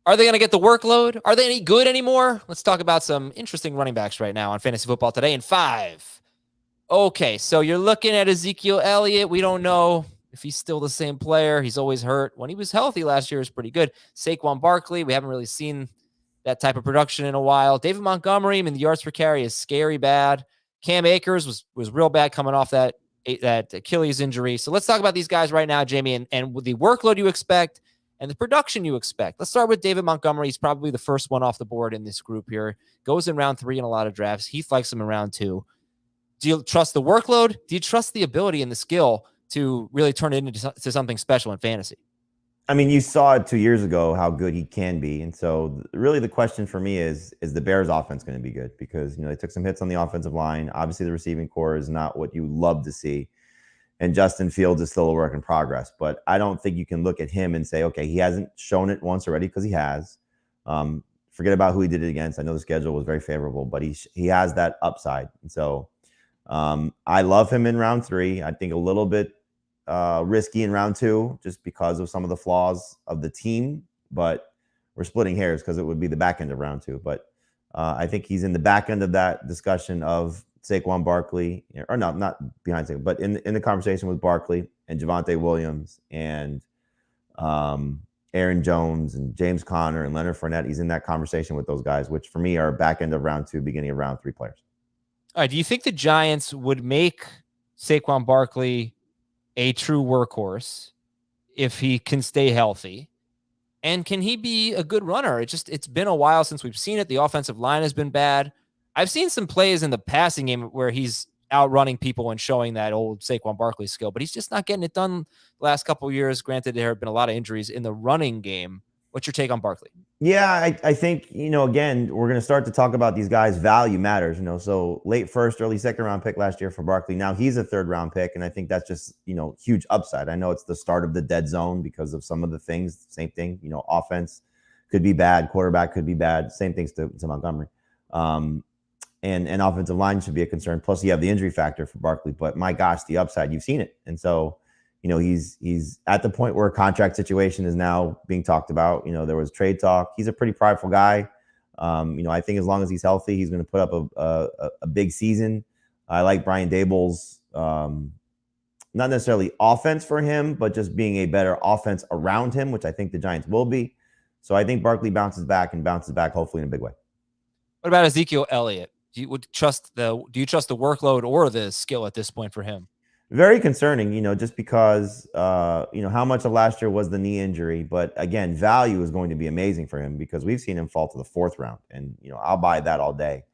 Are they going to get the workload? Are they any good anymore? Let's talk about some interesting running backs right now on Fantasy Football Today in 5. Okay, so you're looking at Ezekiel Elliott. We don't know if he's still the same player. He's always hurt. When he was healthy last year, he was pretty good. Saquon Barkley, we haven't really seen that type of production in a while. David Montgomery, I mean, the yards per carry is scary bad. Cam Akers was real bad coming off that Achilles injury. So let's talk about these guys right now, Jamie, and with the workload you expect and the production you expect. Let's start with David Montgomery. He's probably the first one off the board in this group here. Goes in round 3 in a lot of drafts. Heath likes him in round 2. Do you trust the workload? Do you trust the ability and the skill to really turn it into something special in fantasy? I mean, you saw it 2 years ago how good he can be. And so really the question for me is the Bears offense going to be good? Because, they took some hits on the offensive line. Obviously, the receiving core is not what you love to see. And Justin Fields is still a work in progress. But I don't think you can look at him and say, okay, he hasn't shown it once already, because he has. Forget about who he did it against. I know the schedule was very favorable, but he has that upside. And so I love him in round 3. I think a little bit risky in round 2 just because of some of the flaws of the team, but we're splitting hairs because it would be the back end of round 2. But I think he's in the back end of that discussion of Saquon Barkley, or no, not behind Saquon, but in the conversation with Barkley and Javonte Williams and Aaron Jones and James Conner and Leonard Fournette. He's in that conversation with those guys, which for me are back end of round 2, beginning of round 3 players. All right. Do you think the Giants would make Saquon Barkley a true workhorse if he can stay healthy? And can he be a good runner? It's been a while since we've seen it. The offensive line has been bad. I've seen some plays in the passing game where he's outrunning people and showing that old Saquon Barkley skill, but he's just not getting it done the last couple of years. Granted, there have been a lot of injuries in the running game. What's your take on Barkley? Yeah, I think, again, we're going to start to talk about these guys' value matters, so late first, early second round pick last year for Barkley. Now he's a third round pick. And I think that's just, huge upside. I know it's the start of the dead zone because of some of the things, same thing, offense could be bad. Quarterback could be bad. Same things to Montgomery. And offensive line should be a concern. Plus you have the injury factor for Barkley, but my gosh, the upside, you've seen it. And so, he's at the point where a contract situation is now being talked about. There was trade talk. He's a pretty prideful guy. I think as long as he's healthy, he's going to put up a big season. I like Brian Daboll's, not necessarily offense for him, but just being a better offense around him, which I think the Giants will be. So I think Barkley bounces back hopefully in a big way. What about Ezekiel Elliott? Do you trust the workload or the skill at this point for him? Very concerning, just because, how much of last year was the knee injury. But again, value is going to be amazing for him because we've seen him fall to the 4th round. And, I'll buy that all day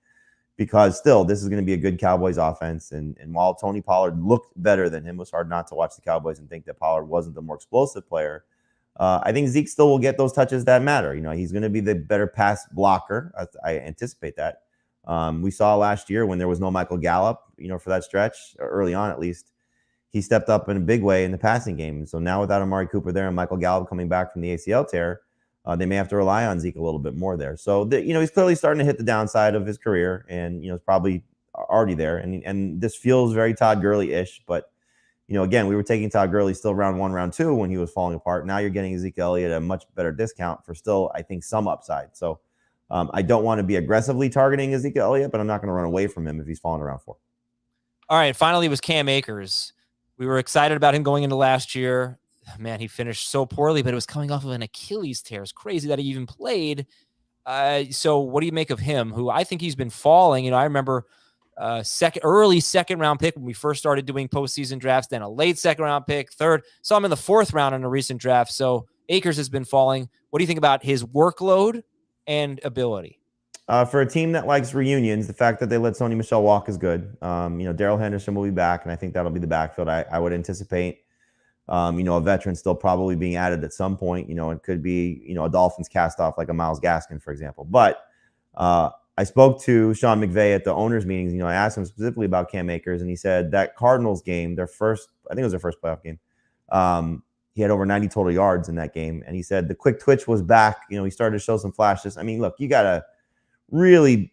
because still, this is going to be a good Cowboys offense. And while Tony Pollard looked better than him, it was hard not to watch the Cowboys and think that Pollard wasn't the more explosive player. I think Zeke still will get those touches that matter. He's going to be the better pass blocker. I anticipate that. We saw last year when there was no Michael Gallup, for that stretch, early on at least. He stepped up in a big way in the passing game. And so now without Amari Cooper there and Michael Gallup coming back from the ACL tear, they may have to rely on Zeke a little bit more there. So, he's clearly starting to hit the downside of his career and, it's probably already there. And this feels very Todd Gurley-ish. But, again, we were taking Todd Gurley still round 1, round 2 when he was falling apart. Now you're getting Ezekiel Elliott at a much better discount for still, I think, some upside. So I don't want to be aggressively targeting Ezekiel Elliott, but I'm not going to run away from him if he's falling around 4. All right. Finally, it was Cam Akers. We were excited about him going into last year. Man, he finished so poorly, but it was coming off of an Achilles tear. It's crazy that he even played. So what do you make of him, who I think he's been falling? I remember early second round pick when we first started doing postseason drafts, then a late second round pick, third. So I'm in the 4th round in a recent draft. So Akers has been falling. What do you think about his workload and ability? For a team that likes reunions, the fact that they let Sony Michel walk is good. Darrell Henderson will be back, and I think that'll be the backfield. I would anticipate, a veteran still probably being added at some point. It could be, a Dolphins cast off like a Myles Gaskin, for example. But I spoke to Sean McVay at the owners' meetings. I asked him specifically about Cam Akers, and he said that Cardinals game, I think it was their first playoff game, he had over 90 total yards in that game. And he said the quick twitch was back. He started to show some flashes. I mean, look, you got to really,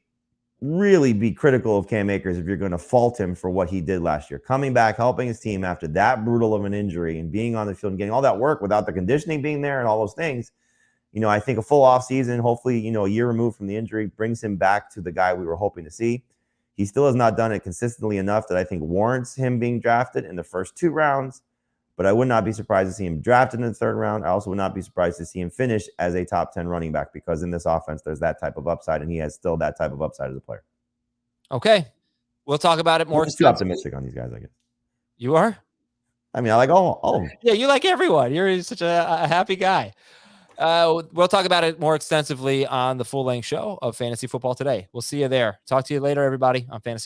really be critical of Cam Akers if you're going to fault him for what he did last year. Coming back, helping his team after that brutal of an injury and being on the field and getting all that work without the conditioning being there and all those things. I think a full off season, hopefully, a year removed from the injury, brings him back to the guy we were hoping to see. He still has not done it consistently enough that I think warrants him being drafted in the first 2 rounds. But I would not be surprised to see him drafted in the 3rd round. I also would not be surprised to see him finish as a top 10 running back, because in this offense, there's that type of upside, and he has still that type of upside as a player. Okay. We'll talk about it more. I'm too optimistic on these guys, I guess. You are? I mean, I like all of them. Yeah, you like everyone. You're such a happy guy. We'll talk about it more extensively on the full-length show of Fantasy Football Today. We'll see you there. Talk to you later, everybody, on Fantasy Football.